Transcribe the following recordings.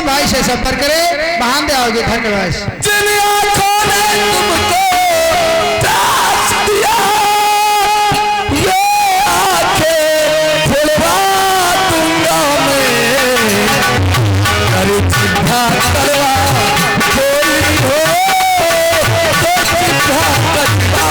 भाई से संपर्क करें, महान दे आओगे। धन्यवाद। जिन आंखों ने तुमको त्रास दिया, ये आंखें खुलवा दूंगा मैं। कर चिट्ठा करवा कोई हो तो चिट्ठा करवा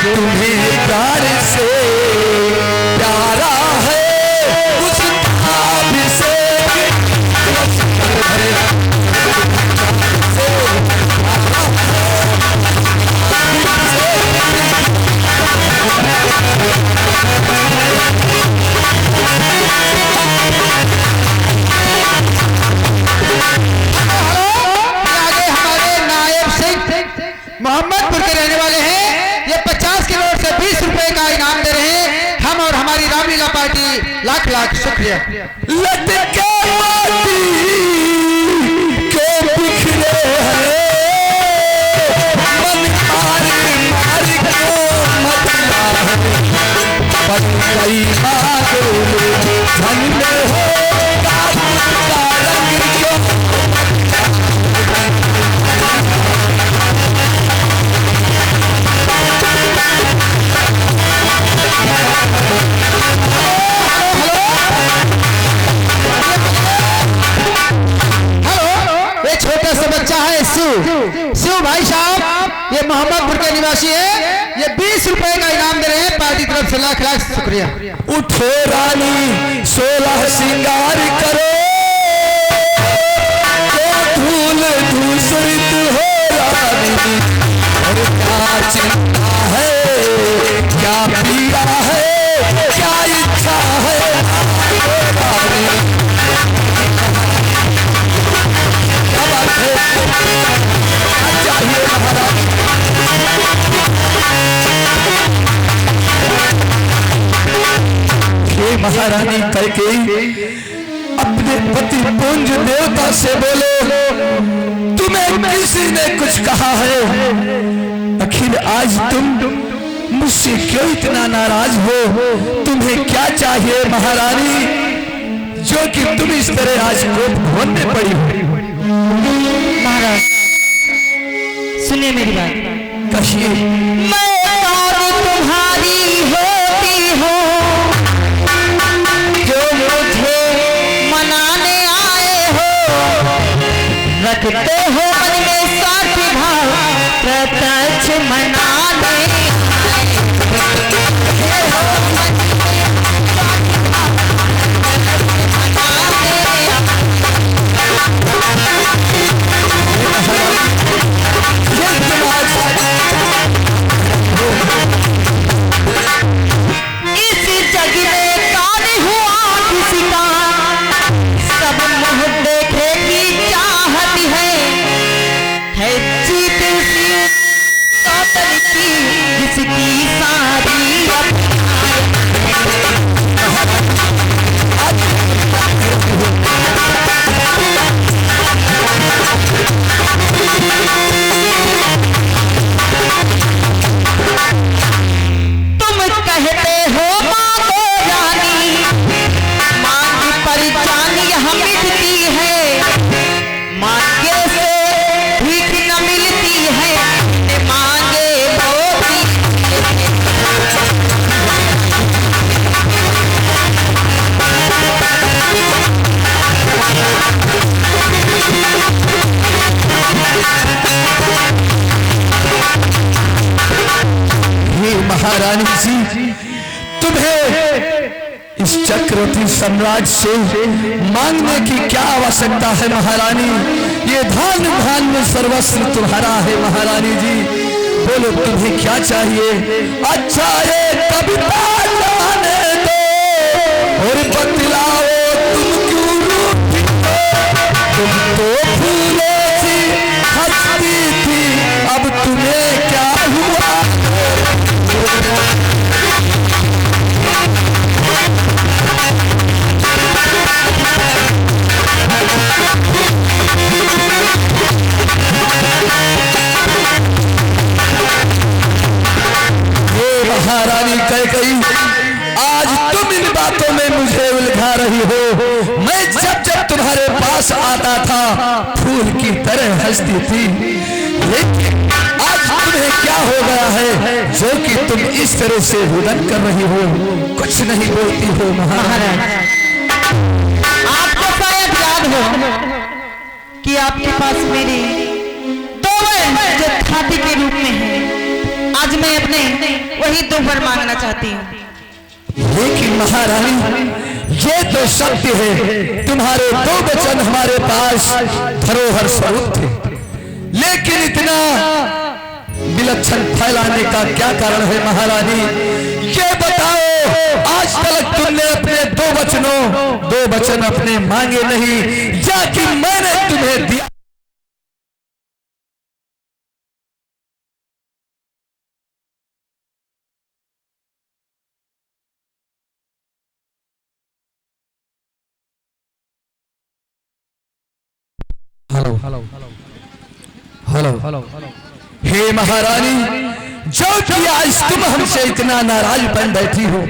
तुम्हें प्यार से प्यारा है उस भाव से आगे हमारे नायब सिंह मोहम्मदपुर के रहने वाले हैं। ये 50 के नोट से 20 रुपए का इनाम दे रहे हैं। हम और हमारी रामलीला पार्टी लाख लाख शुक्रिया। लटके माटी के बिखरे हैं, मन मार मार को मतला है। बन गई बादल धन में हो का रंग क्यों। छोटा सा बच्चा है शिव भाई साहब, ये मोहम्मदपुर के निवासी है। ये 20 रुपए का इनाम दे रहे हैं पार्टी तरफ से। लाख लाख शुक्रिया। उठो रानी 16 श्रृंगार करो, तो धूल दूसरित हो रानी। और क्या चिंता है, क्या पीड़ा है, क्या इच्छा है रानी। महारानी कैकेयी अपने पति पुंज देवता से बोले, तुम्हें किसी ने कुछ कहा है? आखिर आज तुम मुझसे क्यों इतना नाराज हो? तुम्हें क्या चाहिए महारानी, जो कि तुम इस तरह आज क्रोध भोगने पड़ी हो? महाराज सुनिए मेरी बात। कहिए। मैं और तुम्हारी होती हूँ, जो मुझे मनाने आए हो। रखते हो मन में साथी भाव, प्रत्यक्ष मनाने महारानी जी, तुम्हें इस चक्रवर्ती सम्राट से मांगने की क्या आवश्यकता है महारानी? ये धान धान में सर्वस्व तुम्हारा है महारानी जी। बोलो तुम्हें क्या चाहिए? अच्छा ये कविता जाने दो और बतलाओ तुम क्यों रूठी हो? तो फूलों से हंसती थी, अब तुम्हें क्या हुआ? महारानी कैकेयी, आज तुम इन बातों में मुझे उलझा रही हो। मैं जब जब तुम्हारे पास आता था फूल की तरह हंसती थी, लेकिन आज तुम्हें क्या हो गया है जो कि तुम इस तरह से रुदन कर रही हो, कुछ नहीं बोलती हो? महाराज, आपको शायद याद हो कि आपके पास मेरे दो वर जो खाती के रूप में है, आज मैं अपने वही दो वर मांगना चाहती हूँ। लेकिन महारानी, ये तो सत्य है, तुम्हारे दो वचन हमारे पास धरोहर स्वरूप थे, लेकिन इतना विलक्षण फैलाने का क्या कारण है? महारानी, ये बताओ, आज तक तुमने अपने दो वचन अपने मांगे नहीं, या कि मैंने तुम्हें दिया? हेलो, हे महारानी, जो कि आज तुम हमसे इतना नाराज बन बैठी हो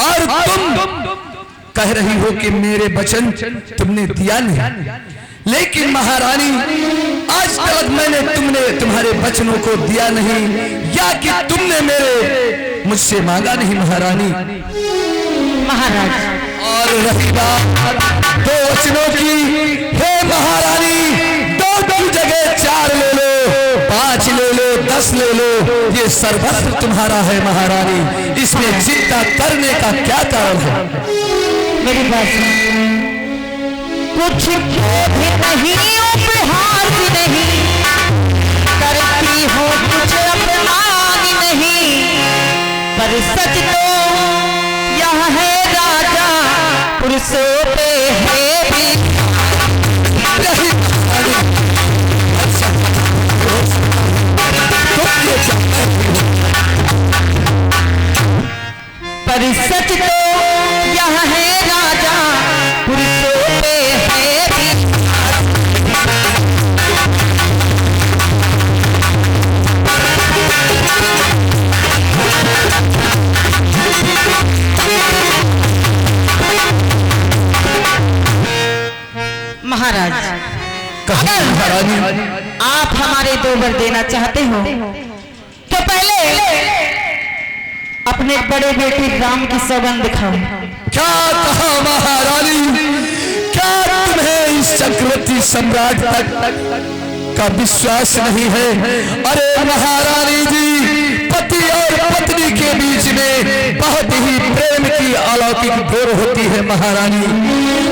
और तुम कह रही हो कि मेरे वचन तुमने दिया नहीं, लेकिन महारानी, आज तक मैंने तुम्हारे वचनों को दिया नहीं, या कि तुमने मुझसे मांगा नहीं महारानी। महाराज, और रही बात दो वचनों की, हे महारानी, दो जगह 4 ले लो, 5 ले लो, 10 ले लो, ये सर्वस्व तुम्हारा है महारानी, इसमें चिंता करने का क्या कारण है? मेरी बात कुछ भी नहीं, उपहार भी नहीं, करती हो कुछ अपमान नहीं, पर सच तो यह है राजा पुरुषों पे है भी। पर सच तो यह है राजा पुरुषों पे है भी। महाराज, अगर आप हमारे दो वर देना चाहते हो तो पहले अपने बड़े बेटे राम की सौगंध दिखाओ। क्या कहा महारानी? क्या तुम्हें इस चक्रवर्ती सम्राट तक का विश्वास नहीं है? अरे महारानी जी, पति और पत्नी के बीच में बहुत ही प्रेम की अलौकिक डोर होती है महारानी,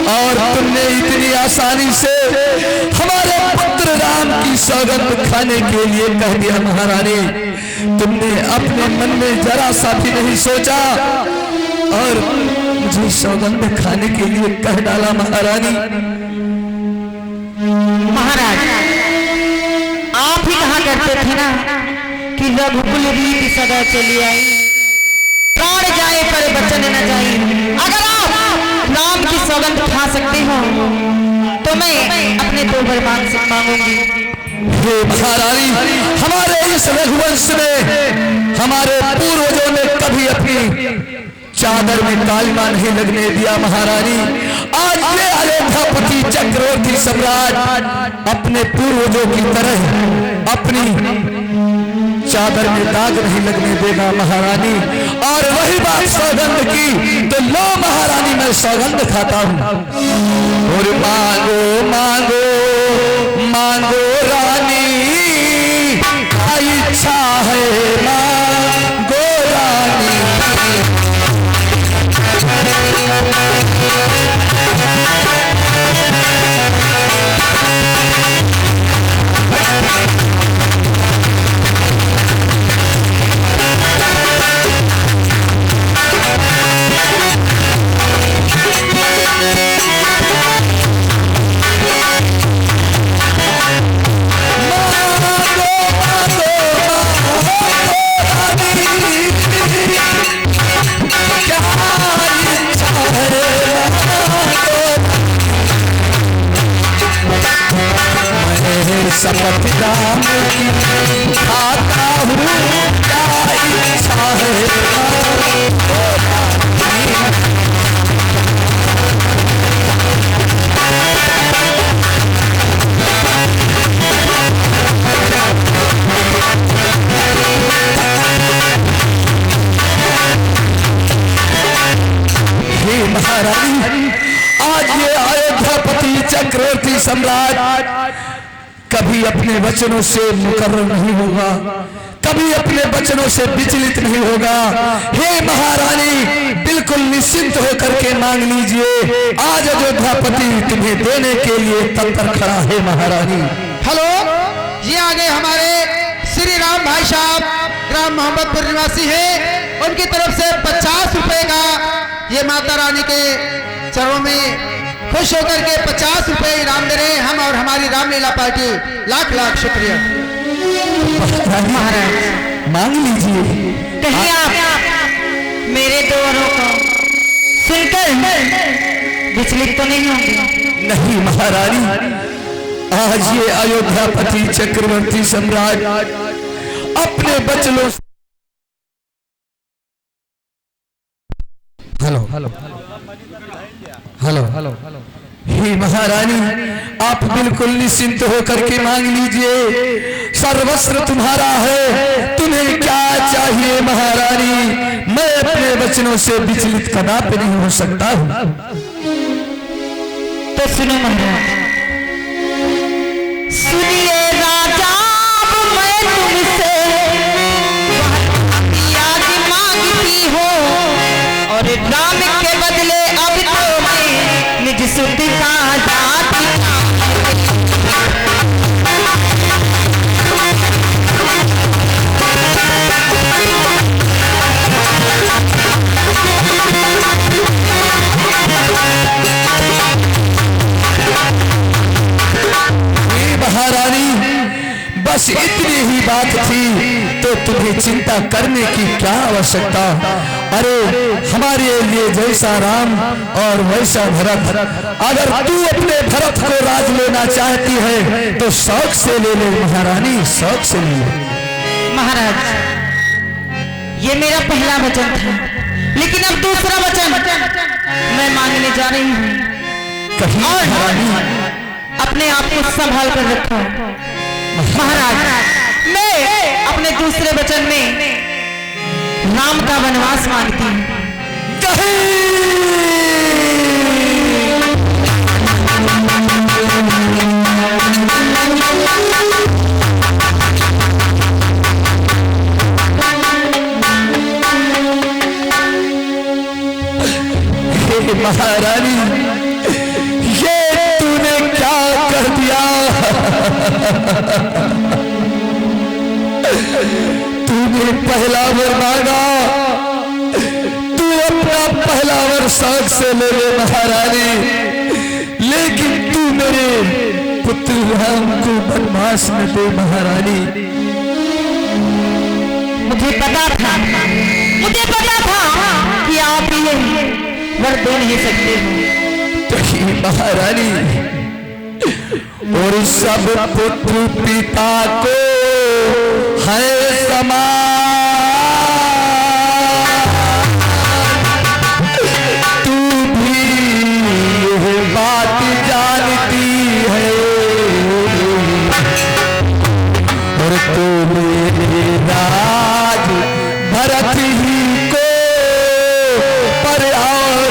और तुमने इतनी आसानी से हमारे पुत्र राम की सौगंध खाने के लिए कह दिया महारानी। तुमने अपने मन में जरा सा भी नहीं सोचा और मुझे सौगंध खाने के लिए कह डाला महारानी। महाराज, आप ही कहा करते थे ना कि रघुकुल रीति सदा चली आई, प्राण जाए पर वचन न जाए। अगर आप राम की सौगंध खा सकते हो तो मैं अपने दो वर मांगूंगी। हे महारानी, हमारे इस रघुवंश में हमारे पूर्वजों ने कभी अपनी चादर में कालिमा नहीं लगने दिया महारानी। आज ये अयोध्यापति चक्रवर्ती सम्राट अपने पूर्वजों की तरह अपनी चादर में दाग नहीं लगने देगा महारानी। और वही बात सौगंध की, तो लो महारानी, मैं सौगंध खाता हूं। और मांगो मांगो मांगो रानी, इच्छा है मांगो रानी। शपथ राम की खाता हूँ क्या इच्छा है। हे महारानी, आज ये अयोध्यापति चक्रवर्ती सम्राट कभी अपने वचनों से मुकर्र नहीं होगा, कभी अपने वचनों से विचलित नहीं होगा। हे महारानी, बिल्कुल निश्चिंत होकर के मांग लीजिए, आज अयोध्यापति तुम्हें देने के लिए तत्पर खड़ा है महारानी। हेलो, ये आगे हमारे श्री राम भाई साहब ग्राम मोहम्मदपुर निवासी हैं, उनकी तरफ से 50 रुपए का ये माता रानी के चरणों में खुश होकर के 50 रुपए इनाम दे रहे हैं। हम और हमारी रामलीला पार्टी लाख लाख शुक्रिया। महाराज मांग लीजिए। कहीं आप मेरे दो वरों को सुनकर विचलित तो नहीं होंगे? नहीं महारानी, आज ये अयोध्यापति चक्रवर्ती सम्राट अपने बचनों से हेलो हेलो हेलो हेलो हे महारानी, आप बिल्कुल निश्चिंत होकर के मांग लीजिए, सर्वस्व तुम्हारा है, तुम्हें क्या चाहिए महारानी। मैं अपने वचनों से विचलित कदापि नहीं हो सकता हूँ। तो सुनो महाराज, सुनिए राजा, मैं तुमसे याद मांगती हूँ और राम के बदले अब तो मैं निज सुध का जाति महारानी, बस इतनी ही बात थी तो तुम्हें चिंता करने की क्या आवश्यकता। अरे हमारे लिए जैसा राम और वैसा भरत, अगर तू अपने भरत को राज लेना चाहती है तो शौक से ले ले महारानी, शौक से ले ले। महाराज, ये मेरा पहला वचन था, लेकिन अब दूसरा वचन मैं मांगने जा रही हूँ। कहीं महारानी अपने आप को संभाल कर रखो महाराज। मैं अपने दूसरे वचन में राम का वनवास मांगती हूँ। महारानी, ये तूने क्या कर दिया। तूने पहला वर मांगा, तू अपना पहला वर शौक से ले ले महारानी, लेकिन तू मेरे पुत्र राम को वनवास में दे महारानी। मुझे पता था कि आप ये वर दे नहीं सकते हो। तो महारानी, और सब पुत्र पिता को है समान, तू भी यह बात जानती है, और तू मेरे राज भरत ही को पर और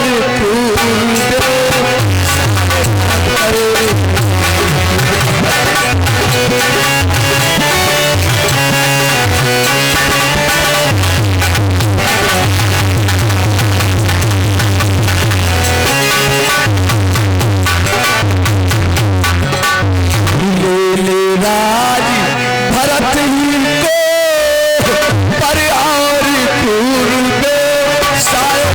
राज भरत ही को पर और पूर्व शायद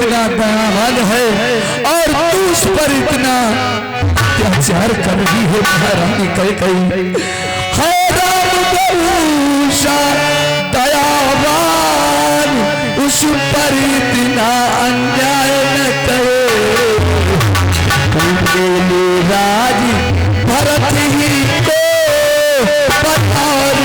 इतना दयावान है और तू उस पर इतना अत्याचार कर रही है महारानी कैकेयी। है राम बहुशा दयावान, उस पर इतना अन्याय न करे। मेरे राज भरत ही को पठार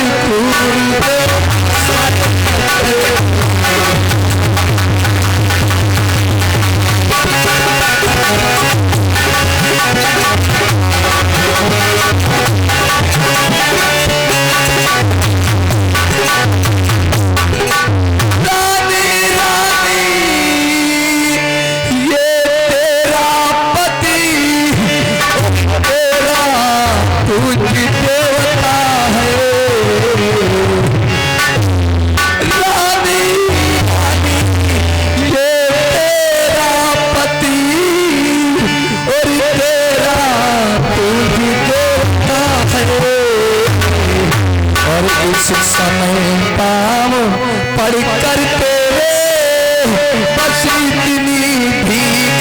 खूब समय पाव पढ़ कर तेरे बस इतनी भीख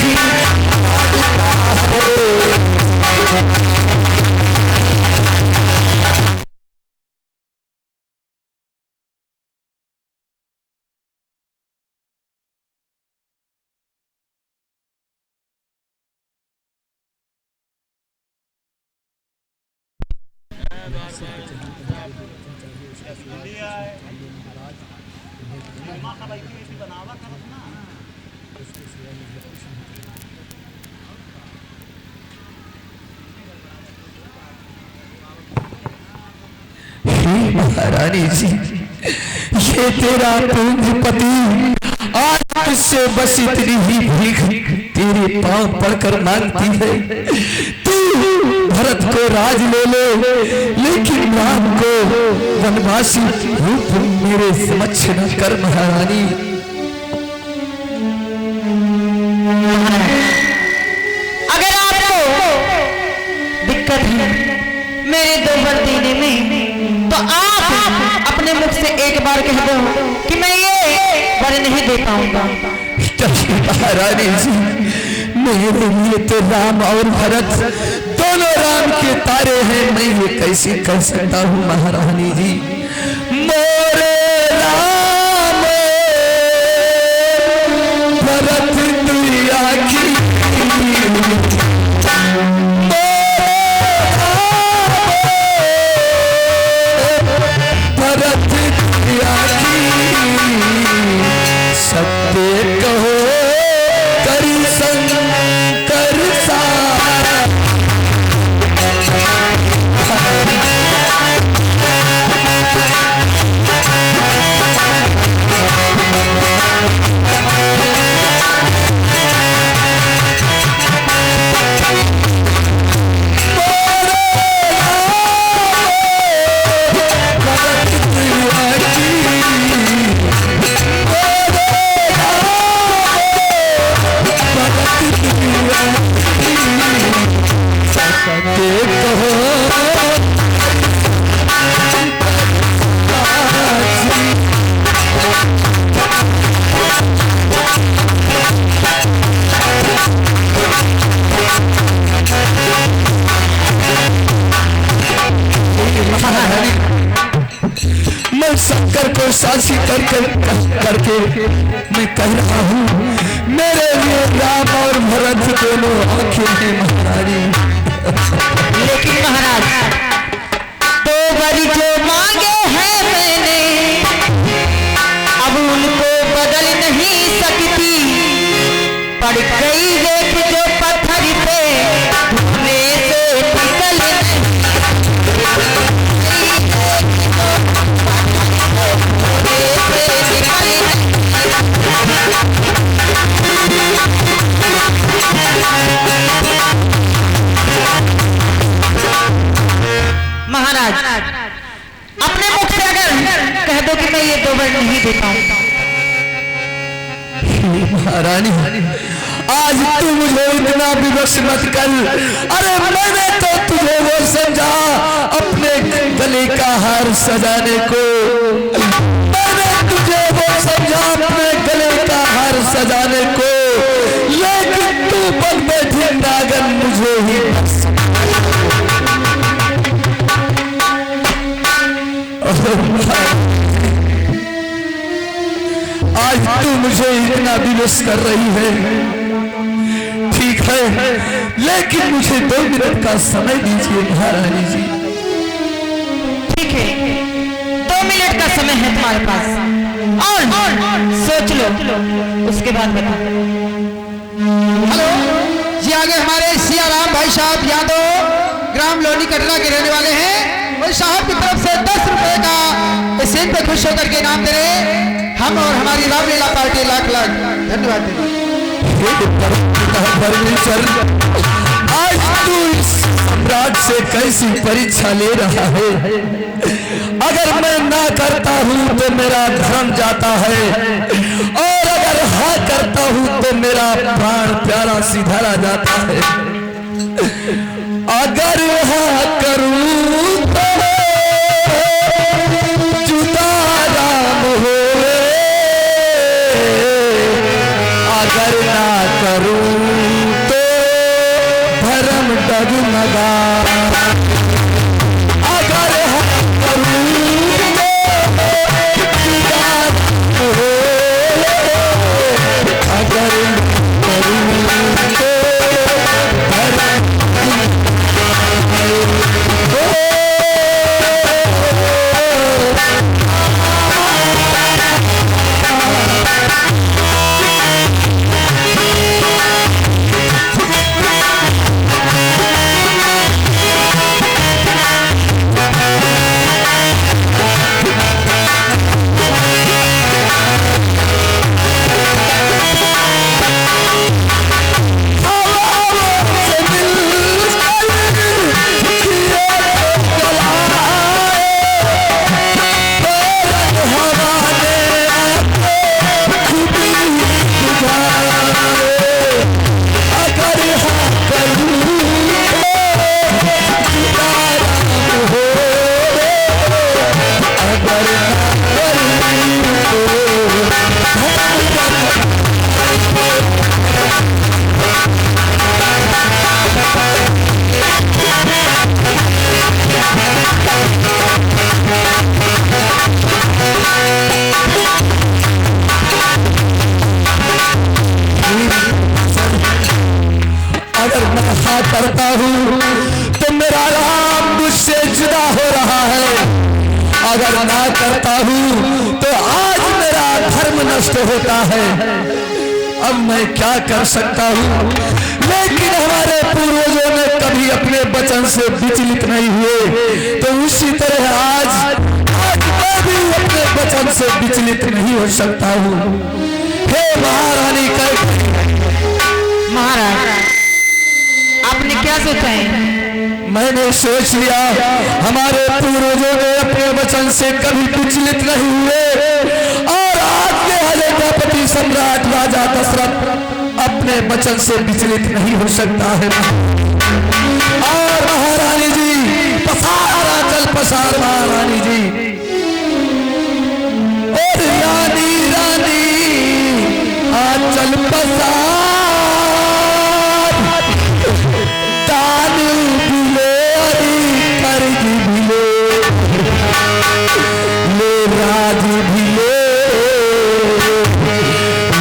महारानी जी, ये तेरा पूंजीपति आज तुझसे बस इतनी ही भीख तेरे पांव पड़कर मांगती है। तू भरत को राज ले ले, लेकिन राम को वनवासी रूप मेरे समक्ष न कर महारानी। अगर आपको दिक्कत है मेरे दो वर देने में, तो आप अपने मुख से एक बार कह दो कि मैं ये वर नहीं दे पाऊंगा। महारानी जी, मेरे लिए तो राम और भरत दोनों राम के तारे हैं, मैं ये कैसे कर सकता हूँ महारानी जी। मोरे राम भरत दुनिया की सत्य कहो करी शंकर सारा। मैं शंकर को साक्षी करके मैं कह रहा हूँ, मेरे लिए राम और भरत दोनों आंखें हैं महारानी। लेकिन महाराज, दो बारी जो मांगे हैं मैंने, अब उनको बदल नहीं सकती। पड़ गई देख जो पत्थर पे में से निकल महाराज, अपने मुख से अगर कह दो कि मैं ये दो वर नहीं दे पाऊंगा। महारानी, आज तू मुझे इतना विवश मत कर। अरे मैंने तो तुझे वो समझा अपने गले का हार सजाने को, मैंने तुझे वो समझा अपने गले का हार सजाने को। इतना विवश कर रही है। ठीक है, लेकिन मुझे 2 मिनट का समय दीजिए महारानी जी। ठीक है, 2 मिनट का समय है तुम्हारे पास और सोच लो, उसके बाद बता। हेलो जी, आगे हमारे सियाराम भाई साहब यादव ग्राम लोनी कटरा के रहने वाले हैं। और साहब की तरफ से 10 रुपए का इस सीट पे खुश होकर के इनाम दे रहे। हम और हमारी रामलीला पार्टी लाख लाख धन्यवाद देंगे। आज तू इस सम्राट से कैसी परीक्षा ले रहा है? अगर मैं ना करता हूं तो मेरा धर्म जाता है, और अगर हाँ करता हूं तो मेरा प्राण प्यारा सिधारा जाता है। अगर हाँ करूं तो जुदा राम होए, अगर ना करूं तो धर्म डगमगा। अगर हाँ करूं तो जुदा राम होए, अगर करूं तो धर्म करता हूँ तो मेरा राम मुझसे जुदा हो रहा है। अगर ना करता हूँ तो आज मेरा धर्म नष्ट होता है। अब मैं क्या कर सकता हूँ? लेकिन हमारे पूर्वजों ने कभी अपने वचन से विचलित नहीं हुए, तो उसी तरह आज मैं भी अपने वचन से विचलित नहीं हो सकता हूँ। हे महारानी महाराज, आपने क्या सोचा है? मैंने सोच लिया, हमारे पूर्वजों ने अपने वचन से कभी विचलित नहीं हुए, और आज के अयोध्यापति सम्राट राजा दशरथ अपने वचन से विचलित नहीं हो सकता है। और महारानी जी पसार, चल पसार महारानी जी। और रानी रानी चल पसार,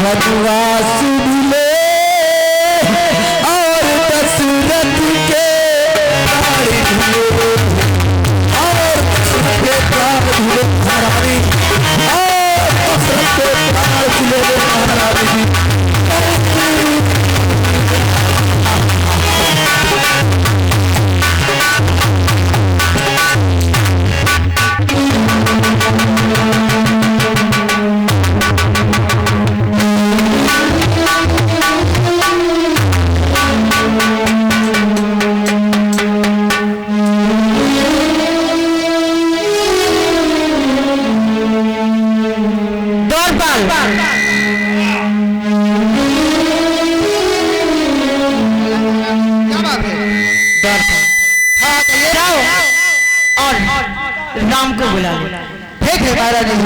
वनवास भी ले, और दशरथ के प्राण भी ले, और दशरथ के प्राण भी ले महारानी, और दशरथ के प्राण भी ले महारानी जी। राम को बुला ले। ठीक है महाराज जी।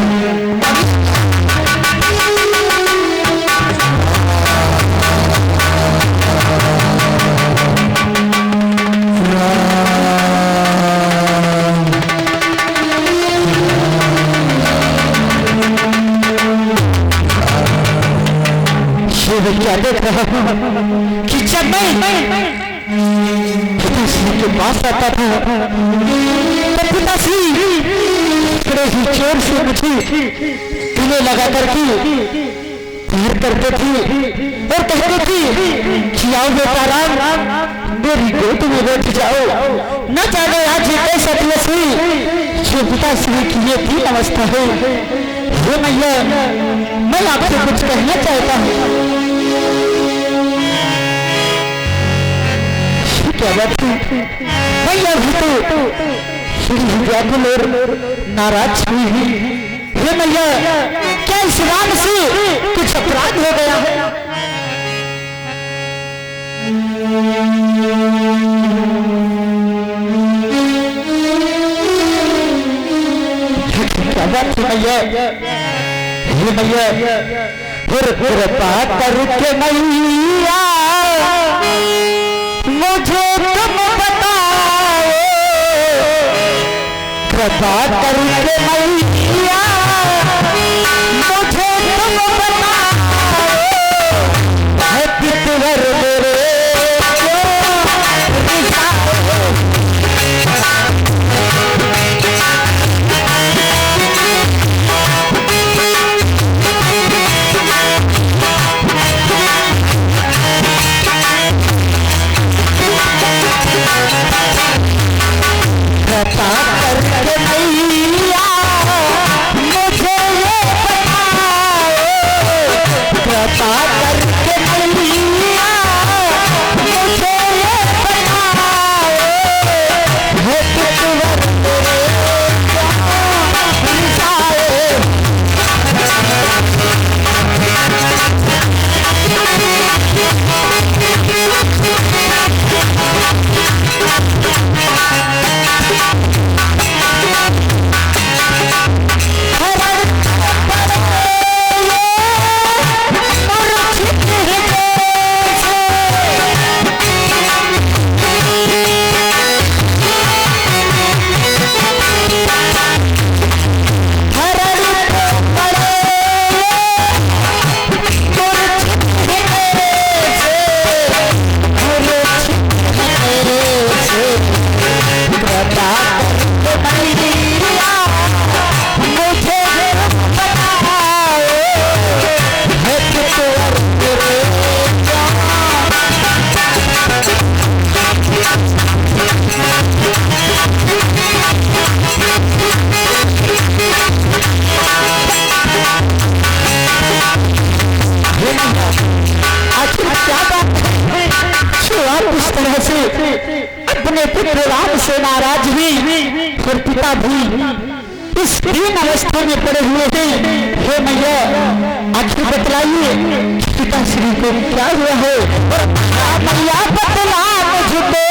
क्या देख रहा हूँ कि जब मैं पिताश्री के पास आता था तो पिताश्री बड़े ही जोर से मुझे गले लगा करके प्यार करते थे और कहते थे कि आओ बेटा राम मेरी गोद में बैठ जाओ। न जाने आज कैसा दिवस हुई जो पिताश्री की ये थी अवस्था है। हे मैया मैं आपसे कुछ कहना चाहता हूँ। क्या बात है मैया भी तो व्याकुल और नाराज हुई। हे मैया क्या इस राम से कुछ अपराध हो गया है? क्या बात है मैया? हे मैया कृपा करके मैया मुझे तुम बताओ, कृपा करके मैया मुझे तुम बताओ, है पितवर मेरे कृपा करके मैया मुझे ये बताओ, कृपा करके मैया मुझे ये बताओ, हे पितवर मेरे जाए। अपने पुत्र राम से नाराज हुई और पिता भी इस दीन अवस्था में पड़े हुए हैं। हे मैया आखिर बतलाइए पिताश्री को क्या हुआ है? मैया बतला मुझको